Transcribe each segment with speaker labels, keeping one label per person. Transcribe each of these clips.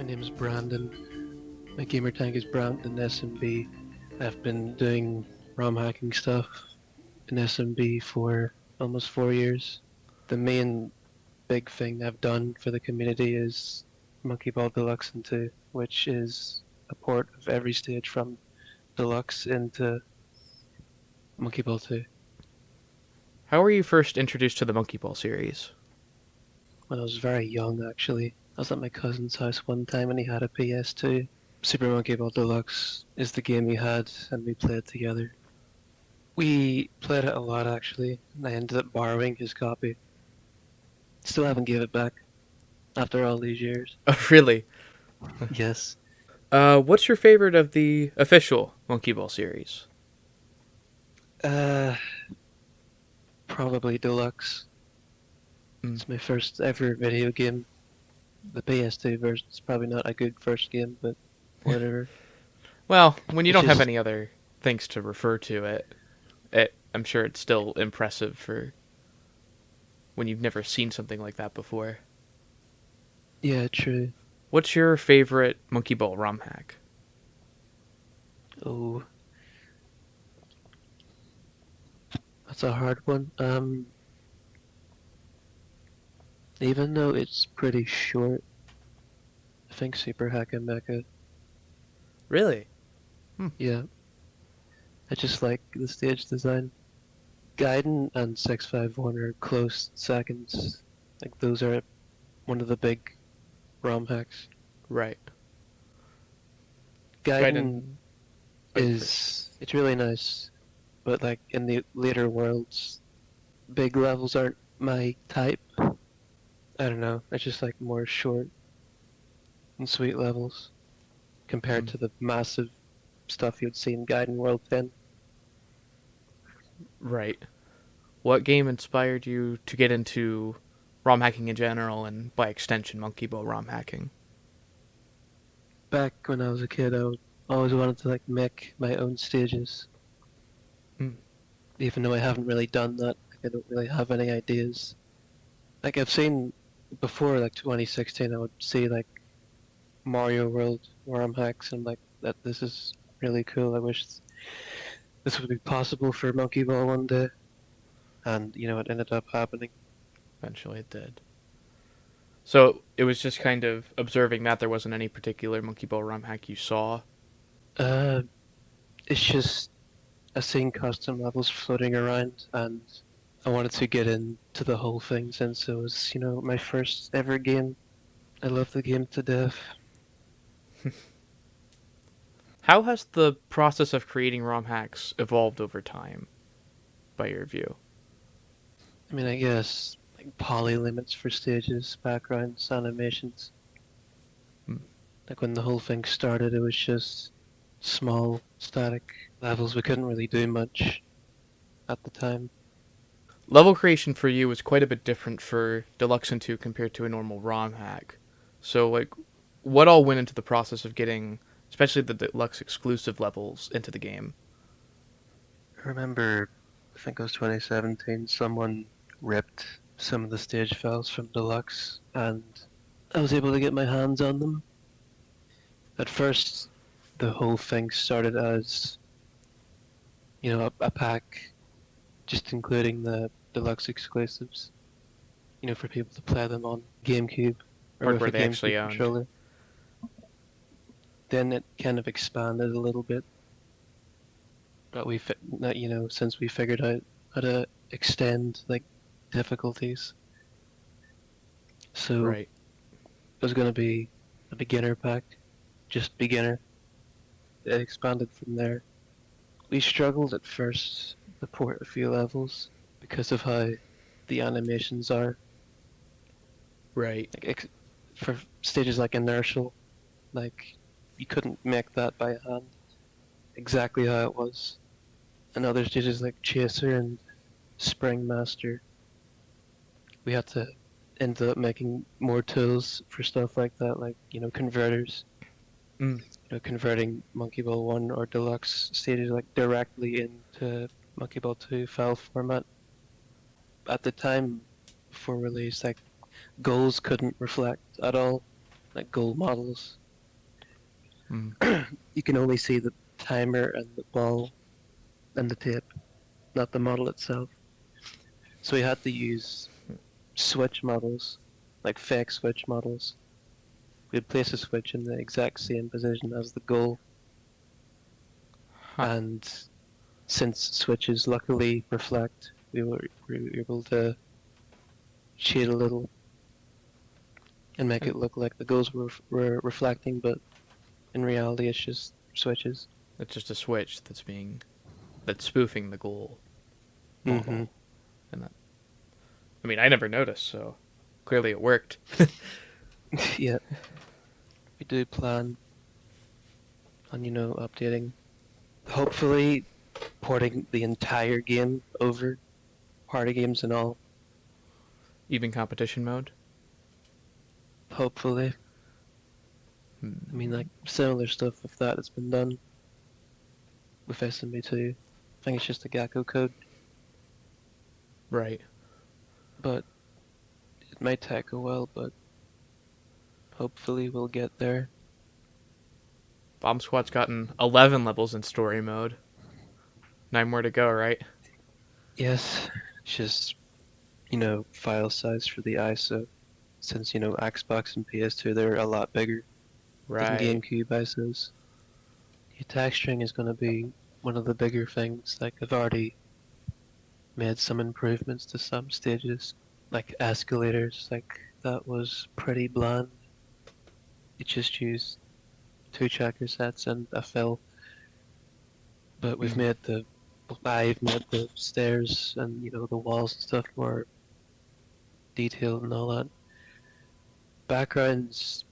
Speaker 1: name's Brandon. My gamer tag is BrandonSMB. I've been doing ROM hacking stuff in SMB for almost 4 years. The main big thing I've done for the community is Monkey Ball Deluxe into, which is a port of every stage from Deluxe into Monkey Ball 2.
Speaker 2: How were you first introduced to the Monkey Ball series?
Speaker 1: When I was very young, actually. I was at my cousin's house one time and he had a PS2. Super Monkey Ball Deluxe is the game he had, and we played together. We played it a lot, actually, and I ended up borrowing his copy. Still haven't gave it back, after all these years.
Speaker 2: Oh, really?
Speaker 1: Yes.
Speaker 2: What's your favorite of the official Monkey Ball series?
Speaker 1: Uh, Probably Deluxe.
Speaker 2: Mm.
Speaker 1: It's my first ever video game. The PS2 version's probably not a good first game, but whatever.
Speaker 2: Well, when you
Speaker 1: It's
Speaker 2: don't have
Speaker 1: just,
Speaker 2: any other things to refer to I'm sure it's still impressive for when you've never seen something like that before.
Speaker 1: yeah, true.
Speaker 2: What's your favorite Monkey Ball Romhack?
Speaker 1: Oh, that's a hard one. Even though it's pretty short, I think Super Hack and Mecha.
Speaker 2: Really?
Speaker 1: Yeah, I just like the stage design. Gaiden and 651 are close seconds. Like those are one of the big ROM hacks.
Speaker 2: Right.
Speaker 1: Gaiden
Speaker 2: Gaiden are the first.
Speaker 1: it's really nice, but like in the later worlds, big levels aren't my type. I don't know. I just like more short and sweet levels compared
Speaker 2: Mm.
Speaker 1: to the massive stuff you'd see in Gaiden World 10.
Speaker 2: Right. What game inspired you to get into ROM hacking in general and, by extension, Monkey Ball ROM hacking?
Speaker 1: Back when I was a kid, always wanted to like make my own stages,
Speaker 2: Mm.
Speaker 1: even though I haven't really done that. Like, I don't really have any ideas. Like I've seen before, like 2016, I would see like Mario World worm hacks, and like that this is really cool. I wish this would be possible for Monkey Ball one day, and it ended up happening.
Speaker 2: Eventually it did. So it was just kind of observing that there wasn't any particular Monkey Ball ROM hack you saw.
Speaker 1: Uh, it's just I seen custom levels floating around, and I wanted to get into the whole thing since it was, my first ever game. I love the game to death.
Speaker 2: How has the process of creating ROM hacks evolved over time, by your view?
Speaker 1: I mean, I guess like poly limits for stages, backgrounds, animations.
Speaker 2: Hmm.
Speaker 1: Like when the whole thing started, it was just small, static levels. We couldn't really do much at the time.
Speaker 2: Level creation for you was quite a bit different for Deluxe and 2 compared to a normal ROM hack. So, like, what all went into the process of getting, especially the Deluxe exclusive levels, into the game?
Speaker 1: I remember, I think it was 2017, someone ripped some of the stage files from Deluxe, and I was able to get my hands on them. At first, the whole thing started as, a pack just including the Deluxe exclusives, for people to play them on GameCube or with
Speaker 2: Hardware
Speaker 1: a
Speaker 2: they actually
Speaker 1: GameCube
Speaker 2: owned.
Speaker 1: controller. Then it kind of expanded a little bit, but since we figured out how to extend like difficulties, so
Speaker 2: Right.
Speaker 1: it was going to be a beginner pack, just beginner. It expanded from there. We struggled at first to port a few levels because of how the animations are.
Speaker 2: Right.
Speaker 1: Like for stages like inertial, like you couldn't make that by hand exactly how it was. And other stages like Chaser and Spring Master, we had to end up making more tools for stuff like that, like converters.
Speaker 2: Mm.
Speaker 1: Converting Monkey Ball 1 or Deluxe stages like directly into Monkey Ball 2 file format. At the time before release, like goals couldn't reflect at all, like goal models.
Speaker 2: Mm.
Speaker 1: You can only see the timer and the ball and the tape, not the model itself. So we had to use switch models, like fake switch models. We'd place a switch in the exact same position as the goal,
Speaker 2: Huh.
Speaker 1: and since switches luckily reflect, we were able to cheat a little and make
Speaker 2: And
Speaker 1: it look like the goals were reflecting, but in reality it's just switches.
Speaker 2: it's just a switch that's spoofing the goal
Speaker 1: Mm-hmm.
Speaker 2: model. And that, I mean, I never noticed, so clearly it worked.
Speaker 1: Yeah, we do plan on, updating. Hopefully porting the entire game over, party games and all.
Speaker 2: Even competition mode.
Speaker 1: Hopefully. I mean, like, similar stuff with that has been done with SMB2. I think it's just a Gecko code,
Speaker 2: Right.
Speaker 1: but it might take a while, but hopefully we'll get there.
Speaker 2: Bomb Squad's gotten 11 levels in story mode. 9 more to go, right?
Speaker 1: Yes, it's just, file size for the ISO. Since, Xbox and PS2, they're a lot bigger than
Speaker 2: Right.
Speaker 1: GameCube ISOs. The texturing is going to be one of the bigger things. Like, I've already made some improvements to some stages, like escalators, like that was pretty bland. It just used two checker sets and a fill, but
Speaker 2: Mm.
Speaker 1: I've made the stairs and the walls and stuff more detailed and all that. Backgrounds,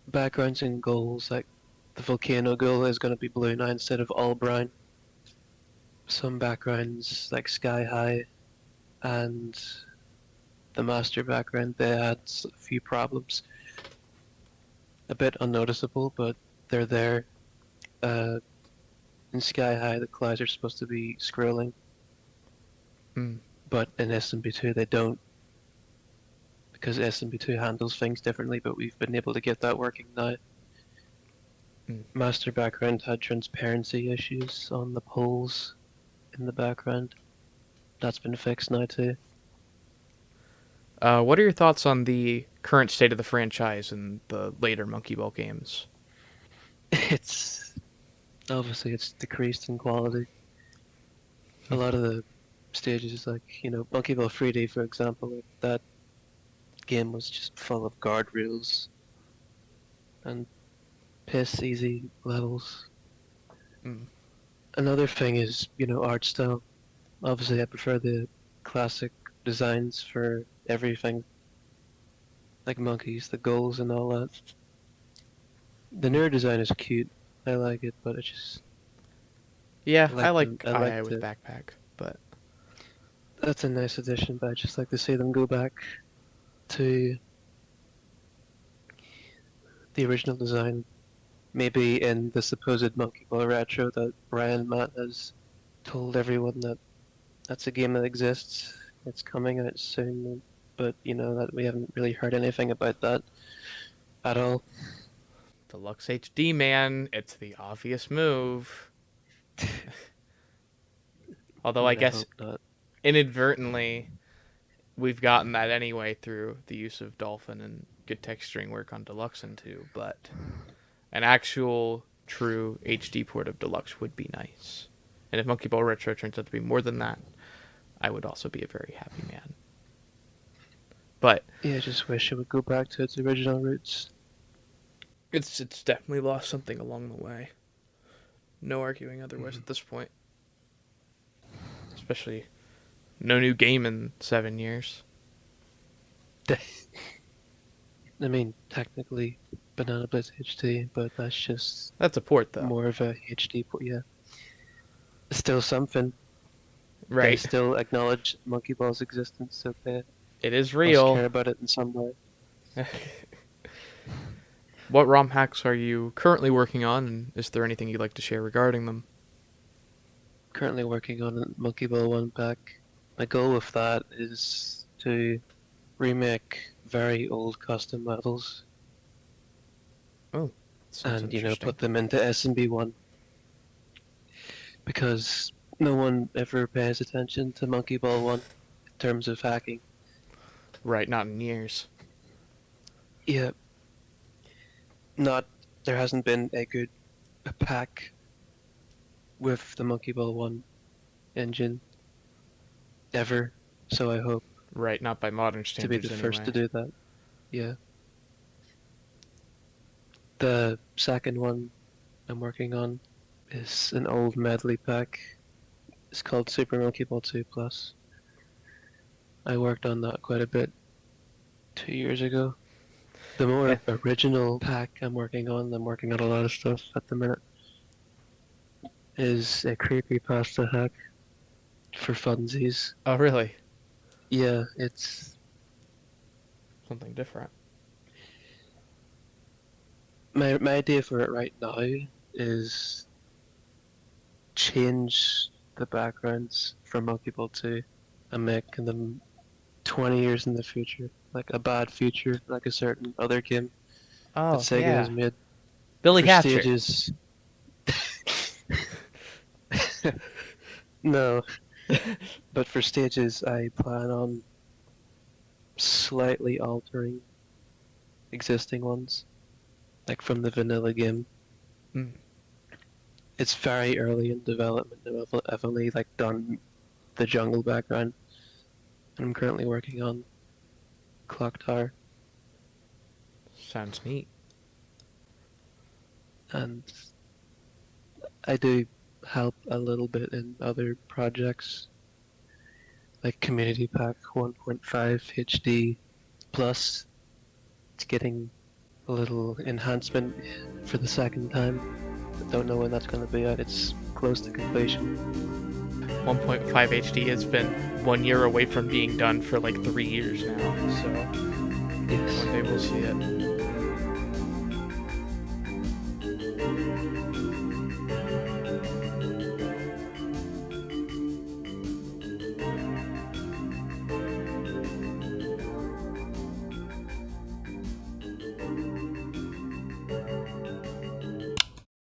Speaker 1: backgrounds and goals, like the volcano goal is going to be blue now instead of all brown. Some backgrounds like sky high and the master background, they had a few problems. A bit unnoticeable, but they're there. Uh, in Sky High, the clouds are supposed to be scrolling,
Speaker 2: Mm.
Speaker 1: but in SMB2 they don't, because SMB2 handles things differently, but we've been able to get that working now.
Speaker 2: Mm.
Speaker 1: Master background had transparency issues on the poles in the background. That's been fixed now too.
Speaker 2: What are your thoughts on the current state of the franchise and the later Monkey Ball games?
Speaker 1: It's obviously it's decreased in quality. A lot of the stages, like Monkey Ball 3D, for example, like that game was just full of guardrails and piss easy levels.
Speaker 2: Mm.
Speaker 1: Another thing is, art style. Obviously, I prefer the classic designs for everything, like monkeys, the goals, and all that. The
Speaker 2: Mm.
Speaker 1: newer design is cute. I like it, but
Speaker 2: Yeah,
Speaker 1: I
Speaker 2: I
Speaker 1: like them.
Speaker 2: like
Speaker 1: I like
Speaker 2: II with
Speaker 1: to.
Speaker 2: backpack, but
Speaker 1: That's a nice addition, but I just like to see them go back to the original design. Maybe in the supposed Monkey Ball Retro that Brian Matt has told everyone that that's a game that exists. It's coming out soon, but that we haven't really heard anything about that at all.
Speaker 2: Deluxe HD, man, it's the obvious move. Although I
Speaker 1: I
Speaker 2: guess
Speaker 1: hope not.
Speaker 2: inadvertently we've gotten that anyway through the use of Dolphin and good texturing work on Deluxe and 2, but an actual true HD port of Deluxe would be nice. And if Monkey Ball Retro turns out to be more than that, I would also be a very happy man. But
Speaker 1: Yeah, I just wish it would go back to its original roots.
Speaker 2: it's definitely lost something along the way. No arguing otherwise at this point. Especially no new game in 7 years.
Speaker 1: I mean, technically, Banana Blitz HD, but that's just
Speaker 2: That's a port though.
Speaker 1: more of a HD port. Yeah, still something. They
Speaker 2: Right.
Speaker 1: still acknowledge Monkey Ball's existence, so they
Speaker 2: It is
Speaker 1: must
Speaker 2: real.
Speaker 1: care about it in some way.
Speaker 2: What Romhacks are you currently working on, and is there anything you'd like to share regarding them?
Speaker 1: Currently working on a Monkey Ball 1 pack. My goal with that is to remake very old custom levels.
Speaker 2: Oh. Sounds
Speaker 1: and
Speaker 2: interesting.
Speaker 1: put them into SMB1 because no one ever pays attention to Monkey Ball 1 in terms of hacking.
Speaker 2: Right, not in years.
Speaker 1: Yeah, not there hasn't been a pack with the Monkey Ball 1 engine ever, so I hope
Speaker 2: Right, not by modern
Speaker 1: to be the
Speaker 2: standards
Speaker 1: first to
Speaker 2: anyway.
Speaker 1: do that. Yeah. The second one I'm working on is an old medley pack. It's called Super Monkey Ball 2 Plus. I worked on that quite a bit 2 years ago. The
Speaker 2: Yeah.
Speaker 1: more original pack I'm working on a lot of stuff at the minute, is a creepypasta hack for funsies.
Speaker 2: Oh, really?
Speaker 1: Yeah, it's
Speaker 2: Something different.
Speaker 1: my idea for it right now is change the backgrounds for Monkey Ball 2 and making them 20 years in the future, like a bad future, like a certain other game that
Speaker 2: Oh,
Speaker 1: Sega has
Speaker 2: yeah.
Speaker 1: made
Speaker 2: Billy
Speaker 1: for
Speaker 2: Hatcher.
Speaker 1: stages. No, but for stages, I plan on slightly altering existing ones, like from the vanilla game.
Speaker 2: Mm.
Speaker 1: It's very early in development. I've only like done the jungle background, and I'm currently working on Clock Tower,
Speaker 2: Sounds neat.
Speaker 1: and I do help a little bit in other projects, like Community Pack 1.5 HD Plus. It's getting a little enhancement for the second time. I don't know when that's going to be out. It's close to completion.
Speaker 2: 1.5 HD has been 1 year away from being done for like 3 years now, so
Speaker 1: Yes.
Speaker 2: one day we'll see it.